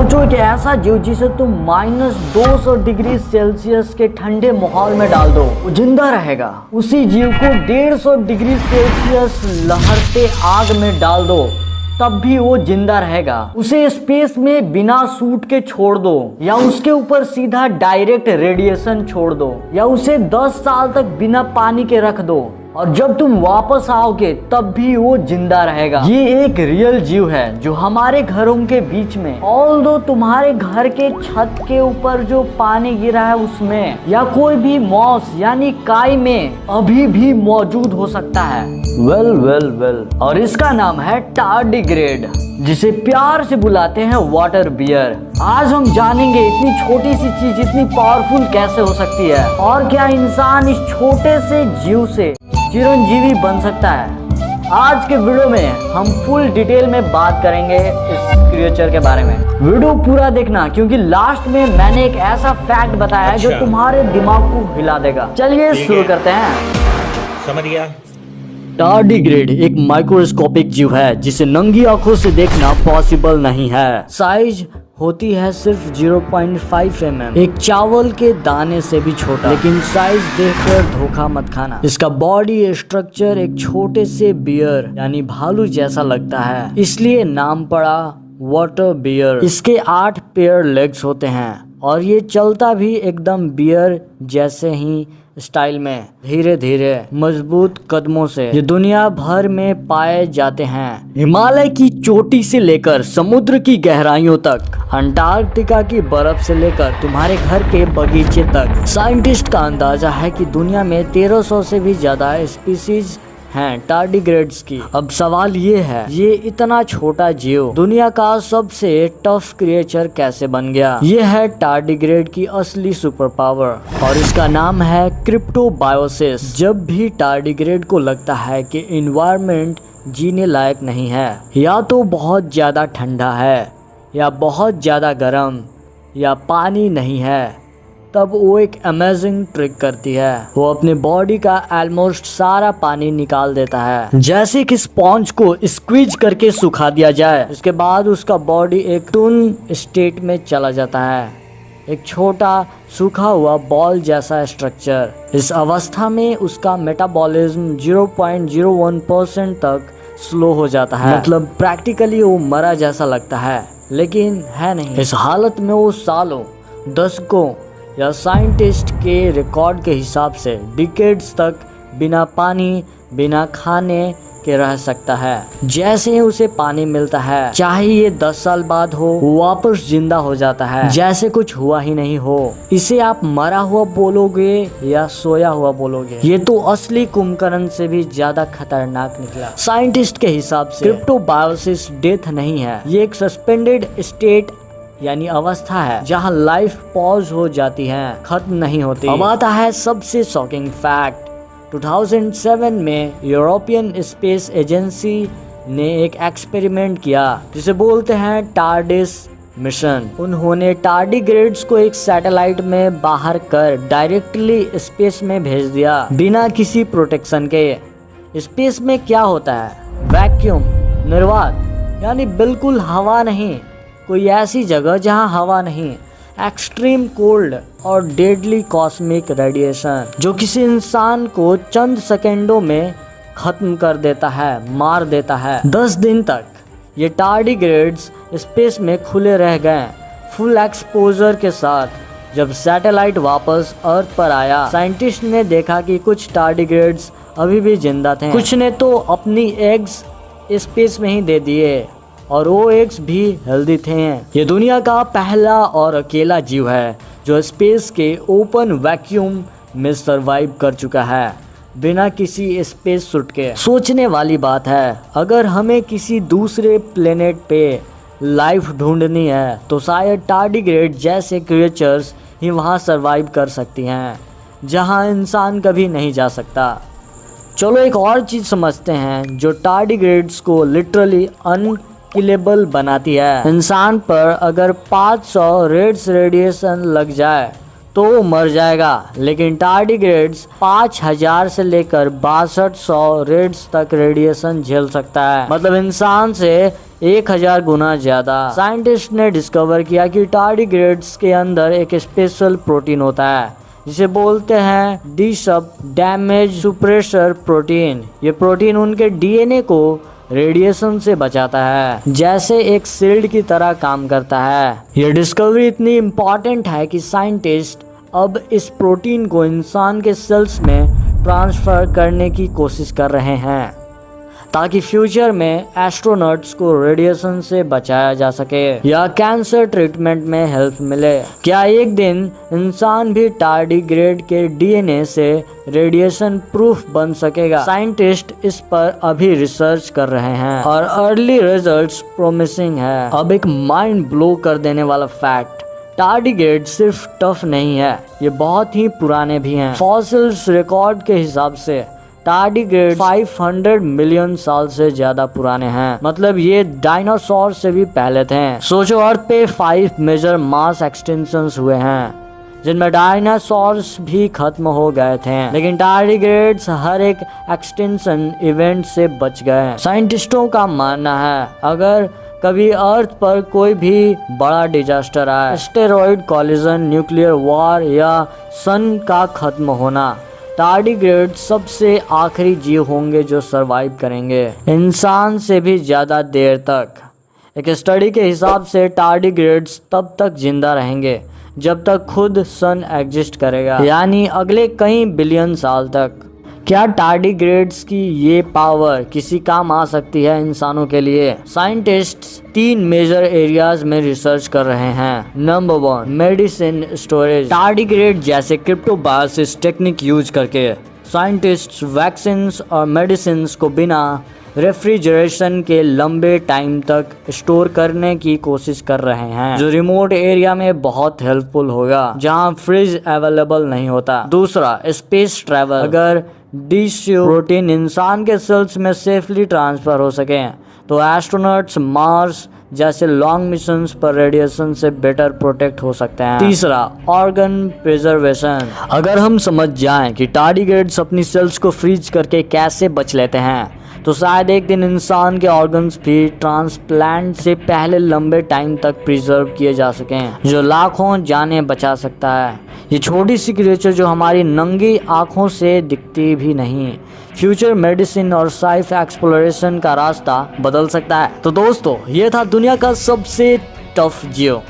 सोचो कि ऐसा जीव जिसे तुम -200 डिग्री सेल्सियस के ठंडे माहौल में डाल दो, वो जिंदा रहेगा। उसी जीव को 150 डिग्री सेल्सियस लहरते आग में डाल दो, तब भी वो जिंदा रहेगा। उसे स्पेस में बिना सूट के छोड़ दो, या उसके ऊपर सीधा डायरेक्ट रेडिएशन छोड़ दो, या उसे 10 साल तक बिना पानी के रख दो, और जब तुम वापस आओगे तब भी वो जिंदा रहेगा। ये एक रियल जीव है जो हमारे घरों के बीच में, ऑल्दो तुम्हारे घर के छत के ऊपर जो पानी गिरा है उसमें, या कोई भी मॉस यानी काई में अभी भी मौजूद हो सकता है। वेल और इसका नाम है टार्डिग्रेड, जिसे प्यार से बुलाते हैं वाटर बियर। आज हम जानेंगे इतनी छोटी सी चीज इतनी पावरफुल कैसे हो सकती है, और क्या इंसान इस छोटे से जीव से चिरंजीवी बन सकता है। आज के वीडियो में हम फुल डिटेल में बात करेंगे इस क्रिएचर के बारे में। वीडियो पूरा देखना, क्योंकि लास्ट में मैंने एक ऐसा फैक्ट बताया है जो तुम्हारे दिमाग को हिला देगा। चलिए शुरू करते हैं। समझ गया। टार्डिग्रेड एक माइक्रोस्कोपिक जीव है जिसे नंगी आंखों से देखना पॉसिबल नहीं है। साइज होती है सिर्फ 0.5 mm, एक चावल के दाने से भी छोटा। लेकिन साइज देखकर धोखा मत खाना। इसका बॉडी स्ट्रक्चर एक छोटे से बियर यानी भालू जैसा लगता है, इसलिए नाम पड़ा वाटर बियर। इसके 8 पेयर लेग्स होते हैं और ये चलता भी एकदम बियर जैसे ही स्टाइल में, धीरे धीरे मजबूत कदमों से। ये दुनिया भर में पाए जाते हैं, हिमालय की चोटी से लेकर समुद्र की गहराइयों तक, अंटार्कटिका की बर्फ से लेकर तुम्हारे घर के बगीचे तक। साइंटिस्ट का अंदाजा है कि दुनिया में 1300 से भी ज्यादा स्पीसीज हैं टार्डिग्रेड्स की। अब सवाल ये है, ये इतना छोटा जीव दुनिया का सबसे टफ क्रिएचर कैसे बन गया? ये है टार्डिग्रेड की असली सुपर पावर, और इसका नाम है क्रिप्टोबायोसिस। जब भी टार्डिग्रेड को लगता है कि एनवायरनमेंट जीने लायक नहीं है, या तो बहुत ज्यादा ठंडा है, या बहुत ज्यादा गर्म, या पानी नहीं है, तब वो एक अमेजिंग ट्रिक करती है। वो अपने बॉडी का ऑलमोस्ट सारा पानी निकाल देता है, जैसे कि स्पॉन्ज को स्क्वीज करके सुखा दिया जाए। इसके बाद उसका बॉडी एक टून स्टेट में चला जाता है, एक छोटा सूखा हुआ बॉल जैसा स्ट्रक्चर। इस अवस्था में उसका मेटाबॉलिज्म 0.01% तक स्लो हो जाता है। मतलब प्रैक्टिकली वो मरा जैसा लगता है, लेकिन है नहीं। इस हालत में वो सालों, दशकों या साइंटिस्ट के रिकॉर्ड के हिसाब से डिकेड्स तक बिना पानी, बिना खाने के रह सकता है। जैसे ही उसे पानी मिलता है, चाहे ये 10 साल बाद हो, वापस जिंदा हो जाता है, जैसे कुछ हुआ ही नहीं हो। इसे आप मरा हुआ बोलोगे या सोया हुआ बोलोगे, ये तो असली कुंभकर्ण से भी ज्यादा खतरनाक निकला। साइंटिस्ट के हिसाब से क्रिप्टोबायोसिस डेथ नहीं है, ये एक सस्पेंडेड स्टेट यानी अवस्था है जहां लाइफ पॉज हो जाती है, खत्म नहीं होती। अब आता है सबसे शॉकिंग फैक्ट। 2007 में यूरोपियन स्पेस एजेंसी ने एक एक्सपेरिमेंट किया जिसे बोलते हैं टार्डिस मिशन। उन्होंने टार्डिग्रेड्स को एक सैटेलाइट में बाहर कर डायरेक्टली स्पेस में भेज दिया, बिना किसी प्रोटेक्शन के। स्पेस में क्या होता है? वैक्यूम, निर्वात, यानी बिल्कुल हवा नहीं, कोई ऐसी जगह जहां हवा नहीं, एक्सट्रीम कोल्ड और डेडली कॉस्मिक रेडिएशन जो किसी इंसान को चंद सेकेंडों में खत्म कर देता है, मार देता है। 10 दिन तक ये टार्डिग्रेड्स स्पेस में खुले रह गए, फुल एक्सपोजर के साथ। जब सैटेलाइट वापस अर्थ पर आया, साइंटिस्ट ने देखा कि कुछ टार्डिग्रेड्स अभी भी जिंदा थे, कुछ ने तो अपनी एग्स स्पेस में ही दे दिए, और वो एग्स भी हेल्दी थे। ये दुनिया का पहला और अकेला जीव है जो स्पेस के ओपन वैक्यूम में सरवाइव कर चुका है, बिना किसी स्पेस सूट के। सोचने वाली बात है, अगर हमें किसी दूसरे प्लेनेट पे लाइफ ढूंढनी है तो शायद टार्डिग्रेड जैसे क्रिएचर्स ही वहाँ सरवाइव कर सकती हैं, जहाँ इंसान कभी नहीं जा सकता। चलो एक और चीज़ समझते हैं जो टार्डिग्रेड्स को लिटरली किलेबल बनाती है। इंसान पर अगर 500 रेड्स रेडिएशन लग जाए तो वो मर जाएगा, लेकिन टार्डिग्रेड्स 5000 से लेकर 6200 रेड्स तक रेडिएशन झेल सकता है। मतलब इंसान से 1000 गुना ज्यादा। साइंटिस्ट ने डिस्कवर किया कि टार्डिग्रेड्स के अंदर एक स्पेशल प्रोटीन होता है जिसे बोलते हैं DSUP, डैमेज सुप्रेसर प्रोटीन। ये प्रोटीन उनके DNA को रेडिएशन से बचाता है, जैसे एक शील्ड की तरह काम करता है। यह डिस्कवरी इतनी इम्पोर्टेंट है कि साइंटिस्ट अब इस प्रोटीन को इंसान के सेल्स में ट्रांसफर करने की कोशिश कर रहे हैं ताकि फ्यूचर में एस्ट्रोनॉट्स को रेडिएशन से बचाया जा सके या कैंसर ट्रीटमेंट में हेल्प मिले। क्या एक दिन इंसान भी टार्डिग्रेड के DNA से रेडिएशन प्रूफ बन सकेगा? साइंटिस्ट इस पर अभी रिसर्च कर रहे हैं और अर्ली रिजल्ट्स प्रॉमिसिंग है। अब एक माइंड ब्लो कर देने वाला फैक्ट, टार्डिग्रेड सिर्फ टफ नहीं है, ये बहुत ही पुराने भी हैं। फॉसिल्स रिकॉर्ड के हिसाब से टार्डिग्रेड 500 मिलियन साल से ज्यादा पुराने हैं। मतलब ये डायनासोर से भी पहले थे। सोचो, अर्थ पे 5 मेजर मास एक्सटिंक्शंस हुए हैं जिनमें डायनासोर्स भी खत्म हो गए थे, लेकिन टार्डिग्रेड्स हर एक एक्सटिंक्शन इवेंट से बच गए। साइंटिस्टों का मानना है अगर कभी अर्थ पर कोई भी बड़ा डिजास्टर आए, एस्टेरॉयड कॉलिजन, न्यूक्लियर वॉर या सन का खत्म होना, टार्डिग्रेड सबसे आखिरी जीव होंगे जो सरवाइव करेंगे, इंसान से भी ज़्यादा देर तक। एक स्टडी के हिसाब से टार्डिग्रेड्स तब तक जिंदा रहेंगे जब तक खुद सन एग्जिस्ट करेगा, यानी अगले कई बिलियन साल तक। क्या टार्डिग्रेड्स की ये पावर किसी काम आ सकती है इंसानों के लिए? साइंटिस्ट्स 3 मेजर एरियाज में रिसर्च कर रहे हैं। Number 1, medicine storage. टार्डिग्रेड जैसे क्रिप्टोबायोसिस टेक्निक यूज करके साइंटिस्ट्स वैक्सीन और मेडिसिन को बिना रेफ्रिजरेशन के लंबे टाइम तक स्टोर करने की कोशिश कर रहे हैं, जो रिमोट एरिया में बहुत हेल्पफुल होगा जहां फ्रिज अवेलेबल नहीं होता। दूसरा, स्पेस ट्रैवल। अगर DSUP प्रोटीन इंसान के सेल्स में सेफली ट्रांसफर हो सके तो एस्ट्रोनॉट्स मार्स जैसे लॉन्ग मिशंस पर रेडिएशन से बेटर प्रोटेक्ट हो सकते हैं। तीसरा, ऑर्गन प्रिजर्वेशन। अगर हम समझ जाएं कि टार्डिग्रेड्स अपनी सेल्स को फ्रीज करके कैसे बच लेते हैं तो शायद एक दिन इंसान के ऑर्गन्स भी ट्रांसप्लांट से पहले लंबे टाइम तक प्रिजर्व किए जा सकें, जो लाखों जानें बचा सकता है। ये छोटी सी क्रिएचर जो हमारी नंगी आंखों से दिखती भी नहीं, फ्यूचर मेडिसिन और साइंस एक्सप्लोरेशन का रास्ता बदल सकता है। तो दोस्तों, ये था दुनिया का सबसे टफ जीव।